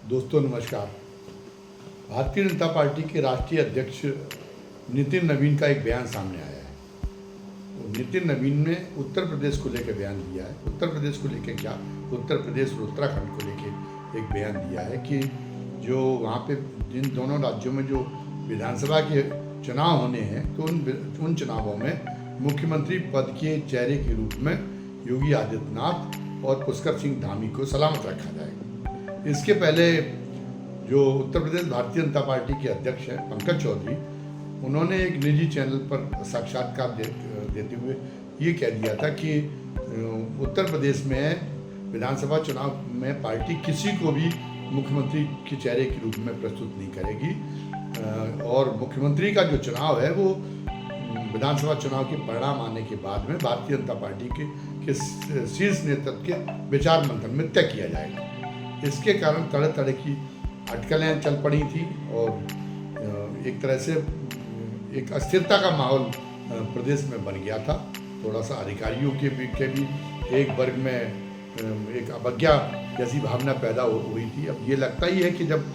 दोस्तों नमस्कार। भारतीय जनता पार्टी के राष्ट्रीय अध्यक्ष नितिन नवीन का एक बयान सामने आया है। नितिन नवीन ने उत्तर प्रदेश को लेकर बयान दिया है। उत्तर प्रदेश को लेकर क्या, उत्तर प्रदेश और उत्तराखंड को लेकर एक बयान दिया है कि जो वहाँ पे जिन दोनों राज्यों में जो विधानसभा के चुनाव होने हैं तो उन चुनावों में मुख्यमंत्री पद के चेहरे के रूप में योगी आदित्यनाथ और पुष्कर सिंह धामी को सलामत रखा जाएगा। इसके पहले जो उत्तर प्रदेश भारतीय जनता पार्टी के अध्यक्ष हैं पंकज चौधरी, उन्होंने एक निजी चैनल पर साक्षात्कार देते हुए ये कह दिया था कि उत्तर प्रदेश में विधानसभा चुनाव में पार्टी किसी को भी मुख्यमंत्री के चेहरे के रूप में प्रस्तुत नहीं करेगी और मुख्यमंत्री का जो चुनाव है वो विधानसभा चुनाव के परिणाम आने के बाद में भारतीय जनता पार्टी के शीर्ष नेतृत्व के विचार मंथन में तय किया जाएगा। इसके कारण तरह तरह की अटकलें चल पड़ी थी और एक तरह से एक अस्थिरता का माहौल प्रदेश में बन गया था। थोड़ा सा अधिकारियों के भी एक वर्ग में एक अवज्ञा जैसी भावना पैदा हुई थी। अब ये लगता ही है कि जब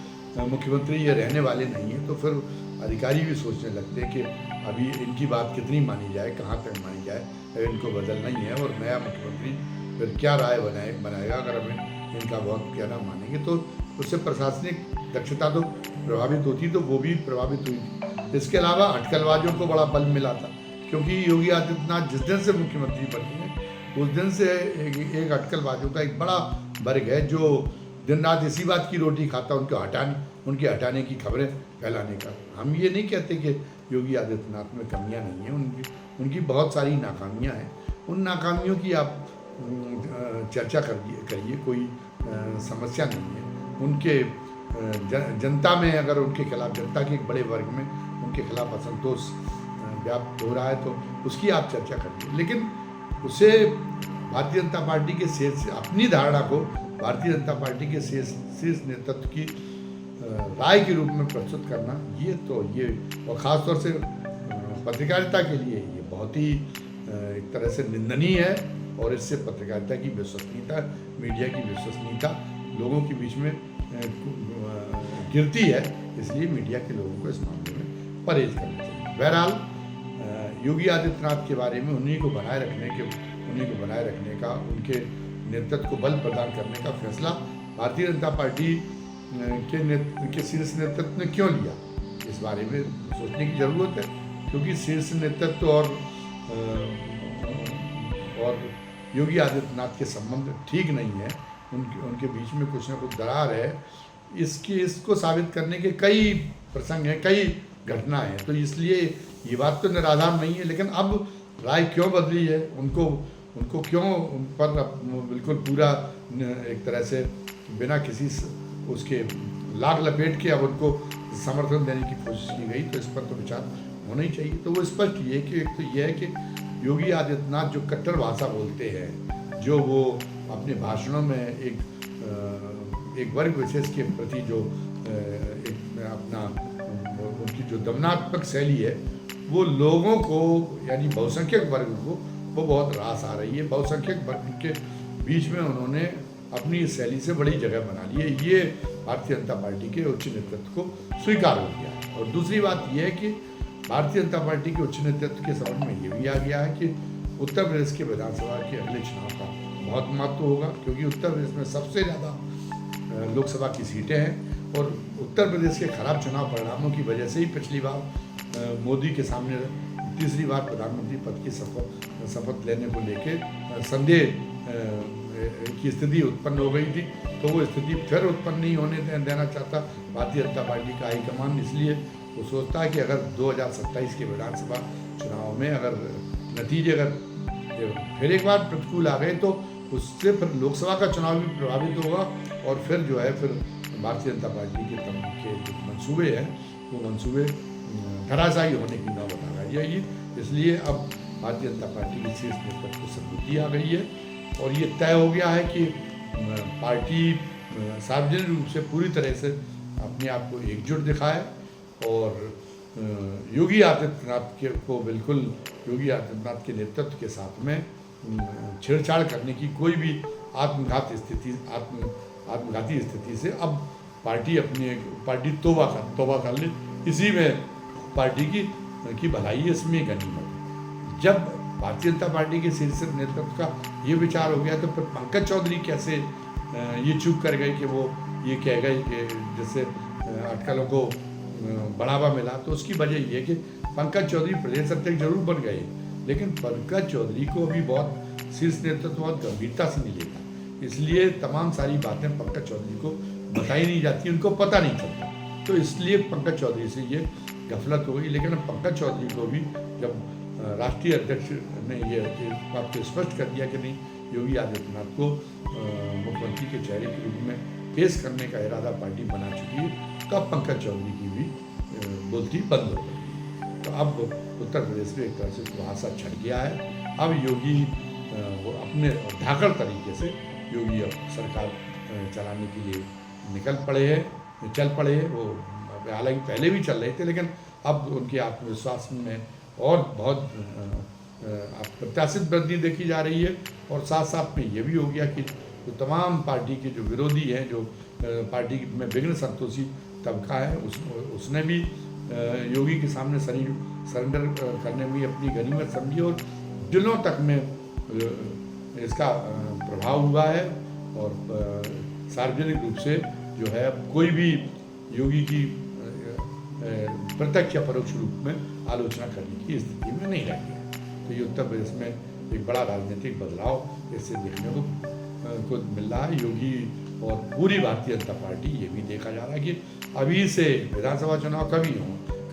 मुख्यमंत्री ये रहने वाले नहीं हैं तो फिर अधिकारी भी सोचने लगते हैं कि अभी इनकी बात कितनी मानी जाए, कहाँ तक मानी जाए, अगर इनको बदलना ही है और नया मुख्यमंत्री फिर क्या राय बनाएगा। अगर हमें इनका बहुत कहना मानेंगे तो उससे प्रशासनिक दक्षता तो प्रभावित होती, तो वो भी प्रभावित हुई थी। इसके अलावा अटकलबाजों को बड़ा बल मिला था क्योंकि योगी आदित्यनाथ जिस दिन से मुख्यमंत्री बने हैं उस दिन से एक अटकलबाजों का एक बड़ा वर्ग है जो दिन रात इसी बात की रोटी खाता, उनके हटाने की खबरें फैलाने का। हम ये नहीं कहते कि योगी आदित्यनाथ में कमियां नहीं हैं, उनकी बहुत सारी नाकामियां हैं। उन नाकामियों की आप चर्चा करिए, कोई समस्या नहीं है। उनके जनता में अगर उनके खिलाफ, जनता के एक बड़े वर्ग में उनके खिलाफ असंतोष व्याप्त हो रहा है तो उसकी आप चर्चा करिए, लेकिन उसे भारतीय जनता पार्टी के शीर्ष अपनी धारणा को भारतीय जनता पार्टी के शीर्ष नेतृत्व की राय के रूप में प्रस्तुत करना, ये और ख़ासतौर से पत्रकारिता के लिए ये बहुत ही एक तरह से निंदनीय है और इससे पत्रकारिता की विश्वसनीयता, मीडिया की विश्वसनीयता लोगों के बीच में गिरती है। इसलिए मीडिया के लोगों को इस मामले में परहेज करना चाहिए। बहरहाल योगी आदित्यनाथ के बारे में उन्हीं को बनाए रखने का, उनके नेतृत्व को बल प्रदान करने का फैसला भारतीय जनता पार्टी के शीर्ष नेतृत्व ने क्यों लिया, इस बारे में सोचने की ज़रूरत है। क्योंकि शीर्ष नेतृत्व और योगी आदित्यनाथ के संबंध ठीक नहीं है, उनके बीच में कुछ ना कुछ दरार है। इसको साबित करने के कई प्रसंग हैं, कई घटना है, तो इसलिए ये बात तो निराधार नहीं है। लेकिन अब राय क्यों बदली है, उनको क्यों उन पर बिल्कुल पूरा एक तरह से बिना किसी उसके लाग लपेट के अब उनको समर्थन देने की कोशिश की गई, तो इस पर तो विचार होना ही चाहिए। तो वो स्पष्ट ये कि एक तो ये है कि योगी आदित्यनाथ जो कट्टर भाषा बोलते हैं, जो वो अपने भाषणों में एक वर्ग विशेष के प्रति जो उनकी जो दमनात्मक शैली है वो लोगों को, यानी बहुसंख्यक वर्ग को वो बहुत रास आ रही है। बहुसंख्यक वर्ग के बीच में उन्होंने अपनी इस शैली से बड़ी जगह बना ली है। ये भारतीय जनता पार्टी के उच्च नेतृत्व को स्वीकार हो गया है। और दूसरी बात यह है कि भारतीय जनता पार्टी के उच्च नेतृत्व के समझ में ये भी आ गया है कि उत्तर प्रदेश के विधानसभा के अगले चुनाव का बहुत महत्व होगा, क्योंकि उत्तर प्रदेश में सबसे ज़्यादा लोकसभा की सीटें हैं और उत्तर प्रदेश के खराब चुनाव परिणामों की वजह से ही पिछली बार मोदी के सामने तीसरी बार प्रधानमंत्री पद की शपथ लेने को लेके संदेह की स्थिति उत्पन्न हो गई थी। तो वो स्थिति फिर उत्पन्न नहीं होने देना चाहता भारतीय जनता पार्टी का हाईकमान। इसलिए वो सोचता है कि अगर 2027 के विधानसभा चुनाव में अगर नतीजे अगर फिर एक बार प्रतिकूल आ गए तो उससे फिर लोकसभा का चुनाव भी प्रभावित होगा और फिर जो है फिर भारतीय जनता पार्टी के जो मंसूबे हैं वो मंसूबे धराशायी होने की नौबत आ गई है। इसलिए अब भारतीय जनता पार्टी की शीर्ष नेतृत्व को संतुष्टि आ गई है और ये तय हो गया है कि पार्टी सार्वजनिक रूप से पूरी तरह से अपने आप को एकजुट दिखाए और योगी आदित्यनाथ को बिल्कुल योगी आदित्यनाथ के नेतृत्व के साथ में छेड़छाड़ करने की कोई भी आत्मघाती स्थिति से अब पार्टी तौबा कर ले, इसी में पार्टी की भलाई है, इसमें गनीमत है। जब भारतीय जनता पार्टी के शीर्ष नेतृत्व का ये विचार हो गया तो फिर पंकज चौधरी कैसे ये चूक कर गए कि वो ये कह गए कि जैसे अटकलों को बढ़ावा मिला। तो उसकी वजह ये कि पंकज चौधरी प्रदेश अध्यक्ष जरूर बन गए, लेकिन पंकज चौधरी को अभी बहुत शीर्ष नेतृत्व बहुत गंभीरता से नहीं लेता, इसलिए तमाम सारी बातें पंकज चौधरी को बताई नहीं जाती, उनको पता नहीं चलता। तो इसलिए पंकज चौधरी से ये गफलत हो गई। लेकिन अब पंकज चौधरी को भी जब राष्ट्रीय अध्यक्ष ने ये बात को स्पष्ट कर दिया कि नहीं, योगी आदित्यनाथ को मुख्यमंत्री के चेहरे के रूप में पेश करने का इरादा पार्टी बना चुकी है, तो अब पंकज चौधरी की भी बोलती बंद हो गई। तो अब उत्तर प्रदेश में एक तरह से कुहासा छट गया है। अब योगी वो अपने धाकड़ तरीके से योगी अब सरकार चलाने के लिए चल पड़े हैं। वो हालांकि पहले भी चल रहे थे, लेकिन अब उनके आत्मविश्वास में और बहुत प्रत्याशित वृद्धि देखी जा रही है। और साथ साथ में ये भी हो गया कि जो तमाम पार्टी के जो विरोधी हैं, जो पार्टी में विघ्न संतोषी तबका है, उसने भी योगी के सामने सरेंडर करने में अपनी गनीमत समझी और दिलों तक में इसका प्रभाव हुआ है। और सार्वजनिक रूप से जो है कोई भी योगी की प्रत्यक्ष या परोक्ष रूप में आलोचना करने की स्थिति में नहीं रह गया। तो ये उत्तर प्रदेश में एक बड़ा राजनीतिक बदलाव इससे देखने को मिल रहा है। योगी और पूरी भारतीय जनता पार्टी, ये भी देखा जा रहा है कि अभी से विधानसभा चुनाव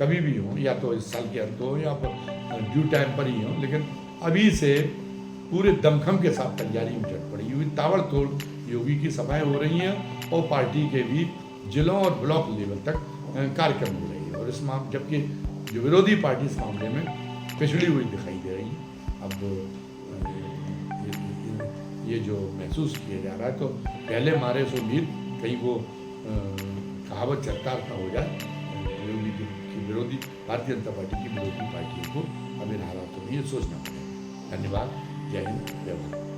कभी भी हों, या तो इस साल के अंत हो या ड्यू टाइम पर ही हो, लेकिन अभी से पूरे दमखम के साथ तैयारी में चढ़ पड़ी हुई ताबड़तोड़ योगी की सभाएं हो रही हैं और पार्टी के भी जिलों और ब्लॉक लेवल तक कार्यक्रम हो रही है। और इस जबकि जो विरोधी पार्टी इस मामले में पिछड़ी हुई दिखाई दे रही है। अब ये जो महसूस किया जा रहा है, तो पहले मारे सो मीर कहीं वो कहावत चरितार्थ हो जाए। योगी की विरोधी भारतीय जनता पार्टी की विरोधी पार्टियों को अब इन हालातों में ये सोचना पड़ेगा। धन्यवाद। जय हिंद, जय भारत।